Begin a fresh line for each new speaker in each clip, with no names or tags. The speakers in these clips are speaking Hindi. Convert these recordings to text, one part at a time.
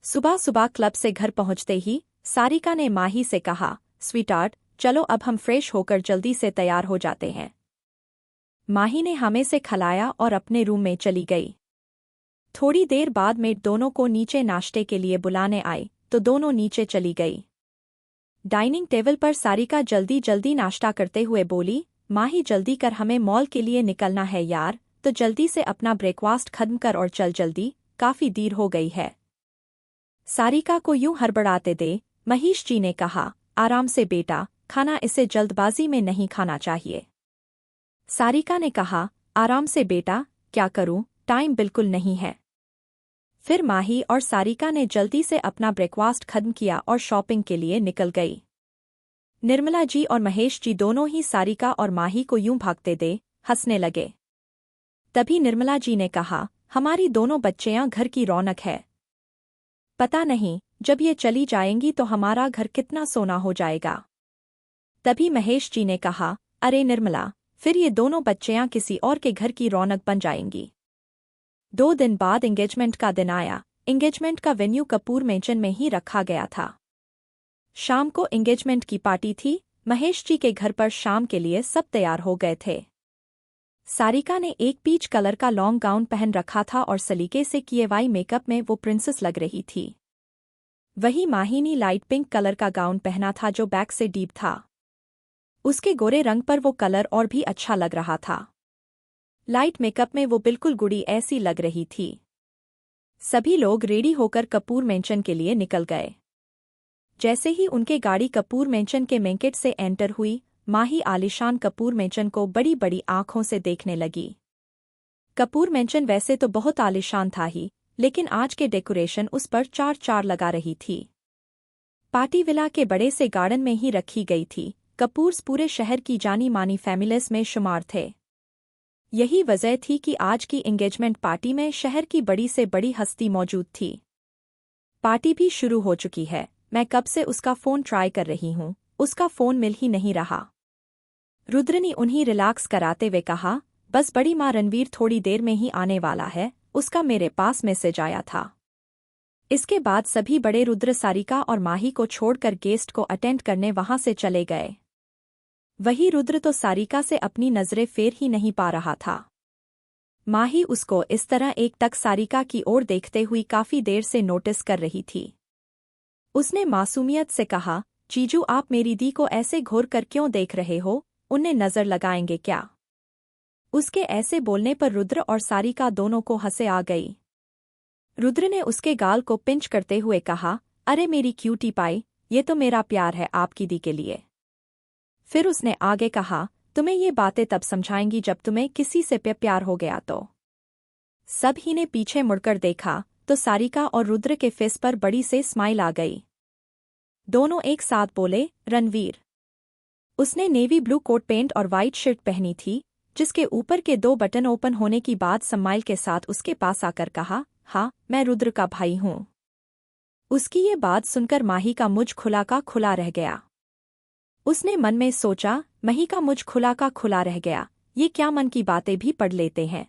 सुबह सुबह क्लब से घर पहुंचते ही सारिका ने माही से कहा, स्वीटार्ट, चलो अब हम फ्रेश होकर जल्दी से तैयार हो जाते हैं। माही ने हमें से खलाया और अपने रूम में चली गई। थोड़ी देर बाद मेड दोनों को नीचे नाश्ते के लिए बुलाने आई तो दोनों नीचे चली गई। डाइनिंग टेबल पर सारिका जल्दी जल्दी नाश्ता करते हुए बोली, माही जल्दी कर, हमें मॉल के लिए निकलना है यार, तो जल्दी से अपना ब्रेकफास्ट खत्म कर और चल जल्दी, काफी देर हो गई है। सारिका को यूं हड़बड़ाते दे महेश जी ने कहा, आराम से बेटा, खाना इसे जल्दबाजी में नहीं खाना चाहिए। सारिका ने कहा, आराम से बेटा, क्या करूं, टाइम बिल्कुल नहीं है। फिर माही और सारिका ने जल्दी से अपना ब्रेकफास्ट खत्म किया और शॉपिंग के लिए निकल गई। निर्मला जी और महेश जी दोनों ही सारिका और माही को यूं भागते दे हंसने लगे। तभी निर्मला जी ने कहा, हमारी दोनों बच्चियां घर की रौनक है। पता नहीं जब ये चली जाएंगी तो हमारा घर कितना सोना हो जाएगा। तभी महेश जी ने कहा, अरे निर्मला, फिर ये दोनों बच्चियां किसी और के घर की रौनक बन जाएंगी। 2 दिन बाद एंगेजमेंट का दिन आया। एंगेजमेंट का वेन्यू कपूर मेंशन में ही रखा गया था। शाम को एंगेजमेंट की पार्टी थी। महेश जी के घर पर शाम के लिए सब तैयार हो गए थे। सारिका ने एक पीच कलर का लॉन्ग गाउन पहन रखा था और सलीके से किए हुए मेकअप में वो प्रिंसेस लग रही थी। वही माही ने लाइट पिंक कलर का गाउन पहना था जो बैक से डीप था। उसके गोरे रंग पर वो कलर और भी अच्छा लग रहा था। लाइट मेकअप में वो बिल्कुल गुड़ी ऐसी लग रही थी। सभी लोग रेडी होकर कपूर मेंशन के लिए निकल गए। जैसे ही उनके गाड़ी कपूर मेंशन के मेन गेट से एंटर हुई, माही आलिशान कपूर मेंशन को बड़ी बड़ी आंखों से देखने लगी। कपूर मेंशन वैसे तो बहुत आलिशान था ही, लेकिन आज के डेकोरेशन उस पर चार चार लगा रही थी। पार्टी विला के बड़े से गार्डन में ही रखी गई थी। कपूर्स पूरे शहर की जानी मानी फैमिलीज में शुमार थे। यही वजह थी कि आज की एंगेजमेंट पार्टी में शहर की बड़ी से बड़ी हस्ती मौजूद थी। पार्टी भी शुरू हो चुकी है। मैं कब से उसका फोन ट्राई कर रही हूँ, उसका फोन मिल ही नहीं रहा। रुद्र ने उन्हें रिलैक्स कराते हुए कहा, बस बड़ी माँ रणवीर थोड़ी देर में ही आने वाला है, उसका मेरे पास मैसेज आया था। इसके बाद सभी बड़े रुद्र सारिका और माही को छोड़कर गेस्ट को अटेंड करने वहां से चले गए। वही रुद्र तो सारिका से अपनी नजरें फेर ही नहीं पा रहा था। माही उसको इस तरह एक टक सारिका की ओर देखते हुई काफी देर से नोटिस कर रही थी। उसने मासूमियत से कहा, जीजू आप मेरी दी को ऐसे घूर कर क्यों देख रहे हो, उन्हें नजर लगाएंगे क्या? उसके ऐसे बोलने पर रुद्र और सारिका दोनों को हंसे आ गई। रुद्र ने उसके गाल को पिंच करते हुए कहा, अरे मेरी क्यूटी पाई, ये तो मेरा प्यार है आपकी दी के लिए। फिर उसने आगे कहा, तुम्हें ये बातें तब समझाएंगी जब तुम्हें किसी से प्यार हो गया तो। सब ही ने पीछे मुड़कर देखा तो सारिका और रुद्र के फेस पर बड़ी से स्माइल आ गई। दोनों एक साथ बोले, रणवीर। उसने नेवी ब्लू कोट पैंट और वाइट शर्ट पहनी थी, जिसके ऊपर के 2 बटन ओपन होने की बाद स्माइल के साथ उसके पास आकर कहा, हाँ मैं रुद्र का भाई हूँ। उसकी ये बात सुनकर माही का मुझ खुला का खुला रह गया। उसने मन में सोचा, मही का मुझ खुला का खुला रह गया, ये क्या मन की बातें भी पढ़ लेते हैं।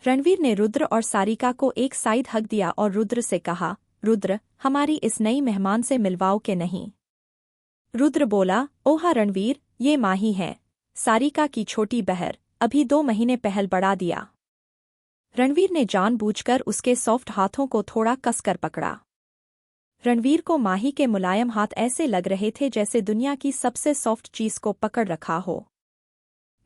रणवीर ने रुद्र और सारिका को एक साइड हग दिया और रुद्र से कहा, रुद्र हमारी इस नई मेहमान से मिलवाओ के नहीं। रुद्र बोला, ओहा रणवीर, ये माही है, सारिका की छोटी बहर, अभी 2 महीने पहल बढ़ा दिया। रणवीर ने जानबूझकर उसके सॉफ्ट हाथों को थोड़ा कसकर पकड़ा। रणवीर को माही के मुलायम हाथ ऐसे लग रहे थे जैसे दुनिया की सबसे सॉफ्ट चीज को पकड़ रखा हो।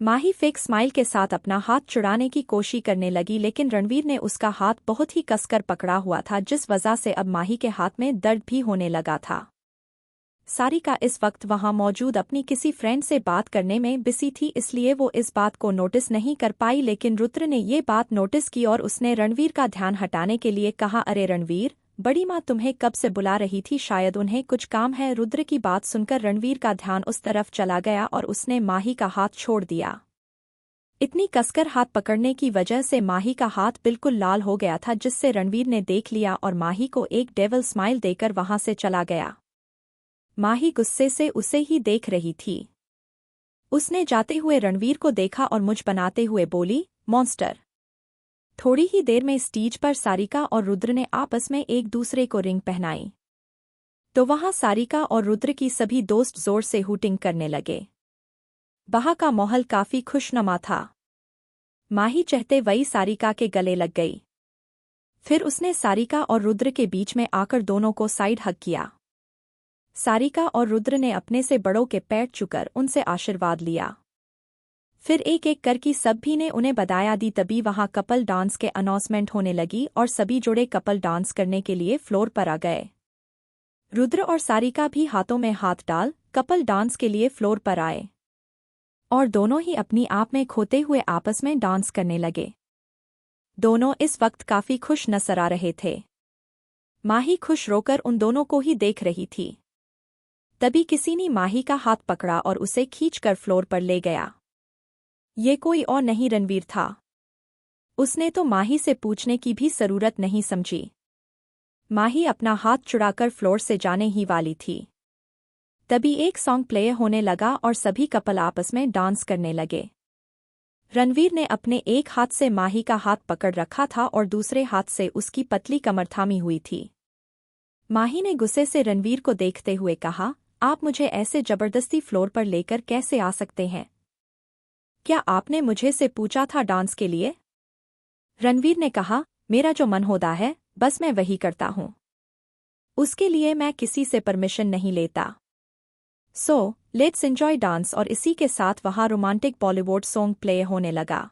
माही फेक स्माइल के साथ अपना हाथ छुड़ाने की कोशिश करने लगी, लेकिन रणवीर ने उसका हाथ बहुत ही कसकर पकड़ा हुआ था, जिस वजह से अब माही के हाथ में दर्द भी होने लगा था। सारिका इस वक्त वहां मौजूद अपनी किसी फ्रेंड से बात करने में बिजी थी, इसलिए वो इस बात को नोटिस नहीं कर पाई, लेकिन रुद्र ने ये बात नोटिस की और उसने रणवीर का ध्यान हटाने के लिए कहा, अरे रणवीर, बड़ी माँ तुम्हें कब से बुला रही थी, शायद उन्हें कुछ काम है। रुद्र की बात सुनकर रणवीर का ध्यान उस तरफ चला गया और उसने माही का हाथ छोड़ दिया। इतनी कसकर हाथ पकड़ने की वजह से माही का हाथ बिल्कुल लाल हो गया था, जिससे रणवीर ने देख लिया और माही को एक डेविल स्माइल देकर वहां से चला गया। माही गुस्से से उसे ही देख रही थी। उसने जाते हुए रणवीर को देखा और मुझ बनाते हुए बोली, मॉन्स्टर। थोड़ी ही देर में स्टेज पर सारिका और रुद्र ने आपस में एक दूसरे को रिंग पहनाई तो वहां सारिका और रुद्र की सभी दोस्त जोर से हूटिंग करने लगे। वहां का माहौल काफी खुशनुमा था। माही चहते वही सारिका के गले लग गई। फिर उसने सारिका और रुद्र के बीच में आकर दोनों को साइड हग किया। सारिका और रुद्र ने अपने से बड़ों के पैर छूकर उनसे आशीर्वाद लिया। फिर एक एक करके सभी ने उन्हें बधाई दी। तभी वहां कपल डांस के अनाउंसमेंट होने लगी और सभी जोड़े कपल डांस करने के लिए फ्लोर पर आ गए। रुद्र और सारिका भी हाथों में हाथ डाल कपल डांस के लिए फ्लोर पर आए और दोनों ही अपनी आप में खोते हुए आपस में डांस करने लगे। दोनों इस वक्त काफी खुश नजर आ रहे थे। माही खुश रोकर उन दोनों को ही देख रही थी। तभी किसी ने माही का हाथ पकड़ा और उसे खींचकर फ्लोर पर ले गया। ये कोई और नहीं रणवीर था। उसने तो माही से पूछने की भी जरूरत नहीं समझी। माही अपना हाथ छुड़ाकर फ्लोर से जाने ही वाली थी। तभी एक सॉन्ग प्ले होने लगा और सभी कपल आपस में डांस करने लगे। रणवीर ने अपने एक हाथ से माही का हाथ पकड़ रखा था और दूसरे हाथ से उसकी पतली कमर थामी हुई थी। माही ने गुस्से से रणवीर को देखते हुए कहा, आप मुझे ऐसे जबरदस्ती फ्लोर पर लेकर कैसे आ सकते हैं? क्या आपने मुझे से पूछा था डांस के लिए? रणवीर ने कहा, मेरा जो मन होता है बस मैं वही करता हूँ। उसके लिए मैं किसी से परमिशन नहीं लेता। So let's enjoy dance. और इसी के साथ वहाँ रोमांटिक बॉलीवुड सॉन्ग प्ले होने लगा।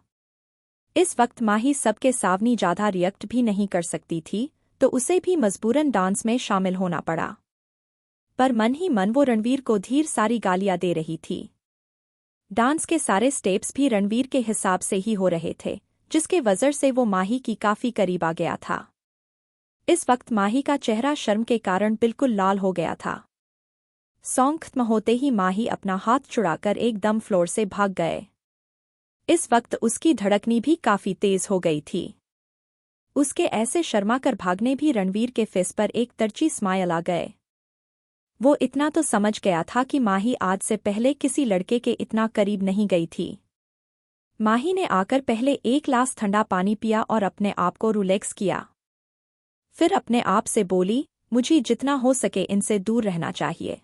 इस वक्त माही सबके सामने ज्यादा रिएक्ट भी नहीं कर सकती थी तो उसे भी मजबूरन डांस में शामिल होना पड़ा। पर मन ही मन वो रणवीर को ढेर सारी गालियां दे रही थी। डांस के सारे स्टेप्स भी रणवीर के हिसाब से ही हो रहे थे, जिसके वजह से वो माही की काफी करीब आ गया था। इस वक्त माही का चेहरा शर्म के कारण बिल्कुल लाल हो गया था। सॉन्ग खत्म होते ही माही अपना हाथ छुड़ाकर एकदम फ्लोर से भाग गए। इस वक्त उसकी धड़कनी भी काफी तेज हो गई थी। उसके ऐसे शर्मा कर भागने भी रणवीर के फेस पर एक तरची स्माइल आ गए। वो इतना तो समझ गया था कि माही आज से पहले किसी लड़के के इतना करीब नहीं गई थी। माही ने आकर पहले एक गिलास ठंडा पानी पिया और अपने आप को रिलैक्स किया। फिर अपने आप से बोली, मुझे जितना हो सके इनसे दूर रहना चाहिए।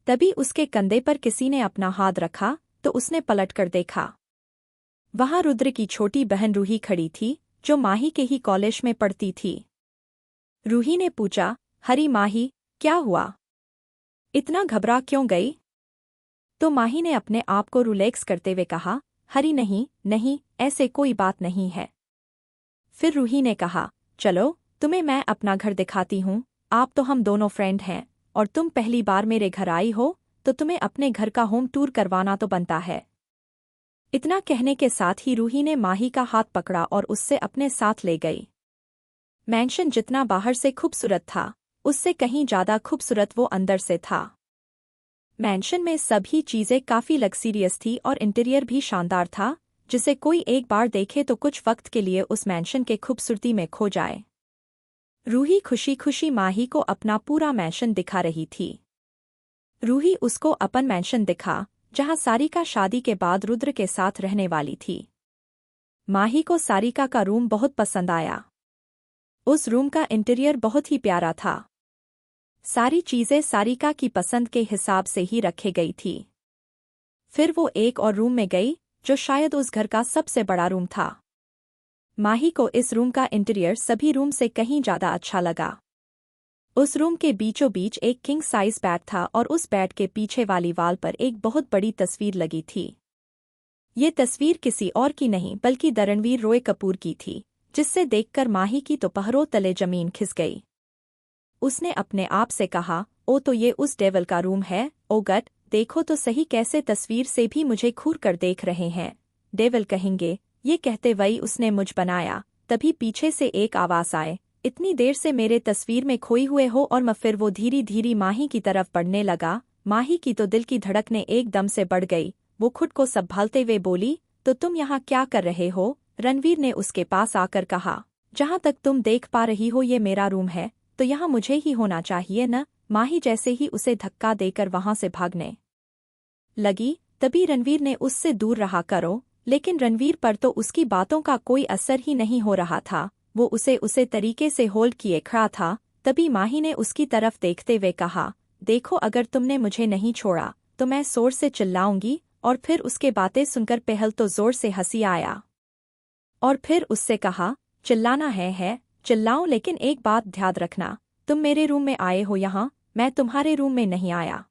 तभी उसके कंधे पर किसी ने अपना हाथ रखा तो उसने पलटकर देखा। वहां रुद्र की छोटी बहन रूही खड़ी थी, जो माही के ही कॉलेज में पढ़ती थी। रूही ने पूछा, हरी माही, क्या हुआ? इतना घबरा क्यों गई? तो माही ने अपने आप को रिलैक्स करते हुए कहा, हरी नहीं नहीं, ऐसे कोई बात नहीं है। फिर रूही ने कहा, चलो तुम्हें मैं अपना घर दिखाती हूँ। आप तो हम दोनों फ्रेंड हैं और तुम पहली बार मेरे घर आई हो तो तुम्हें अपने घर का होम टूर करवाना तो बनता है। इतना कहने के साथ ही रूही ने माही का हाथ पकड़ा और उससे अपने साथ ले गई। मैंशन जितना बाहर से खूबसूरत था, उससे कहीं ज्यादा खूबसूरत वो अंदर से था। मैंशन में सभी चीजें काफी लग्जरियस थी और इंटीरियर भी शानदार था, जिसे कोई एक बार देखे तो कुछ वक्त के लिए उस मैंशन के खूबसूरती में खो जाए। रूही खुशी खुशी माही को अपना पूरा मैंशन दिखा रही थी। रूही उसको अपन मैंशन दिखा जहां सारिका शादी के बाद रुद्र के साथ रहने वाली थी। माही को सारिका का रूम बहुत पसंद आया। उस रूम का इंटीरियर बहुत ही प्यारा था। सारी चीजें सारिका की पसंद के हिसाब से ही रखे गई थी। फिर वो एक और रूम में गई जो शायद उस घर का सबसे बड़ा रूम था। माही को इस रूम का इंटीरियर सभी रूम से कहीं ज्यादा अच्छा लगा। उस रूम के बीचों बीच एक किंग साइज बेड था और उस बेड के पीछे वाली वाल पर एक बहुत बड़ी तस्वीर लगी थी। ये तस्वीर किसी और की नहीं बल्कि रणवीर रॉय कपूर की थी, जिससे देखकर माही की तो पहरों तले जमीन खिस गई। उसने अपने आप से कहा, ओ तो ये उस डेवल का रूम है। ओ गट, देखो तो सही कैसे तस्वीर से भी मुझे घूर कर देख रहे हैं। डेवल कहेंगे। ये कहते वही उसने मुझ बनाया। तभी पीछे से एक आवाज आए, इतनी देर से मेरे तस्वीर में खोई हुए हो। और मैं फिर वो धीरे धीरे माही की तरफ बढ़ने लगा। माही की तो दिल की धड़कनें एकदम से बढ़ गई। वो खुद को संभालते हुए बोली, तो तुम यहाँ क्या कर रहे हो? रणवीर ने उसके पास आकर कहा, जहाँ तक तुम देख पा रही हो ये मेरा रूम है, तो यहाँ मुझे ही होना चाहिए न? माही जैसे ही उसे धक्का देकर वहां से भागने लगी, तभी रणवीर ने उससे दूर रहा करो, लेकिन रणवीर पर तो उसकी बातों का कोई असर ही नहीं हो रहा था। वो उसे तरीके से होल्ड किए खड़ा था। तभी माही ने उसकी तरफ देखते हुए कहा, देखो अगर तुमने मुझे नहीं छोड़ा तो मैं जोर से चिल्लाऊंगी। और फिर उसके बातें सुनकर पहल तो जोर से हंसी आया और फिर उससे कहा, चिल्लाना है चिल्लाओ, लेकिन एक बात ध्यान रखना, तुम मेरे रूम में आए हो यहाँ, मैं तुम्हारे रूम में नहीं आया।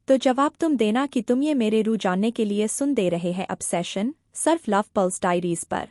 तो जवाब तुम देना कि तुम ये मेरे रूम जानने के लिए सुन दे रहे हैं। ऑब्सेशन सिर्फ लव पल्स डायरीज पर।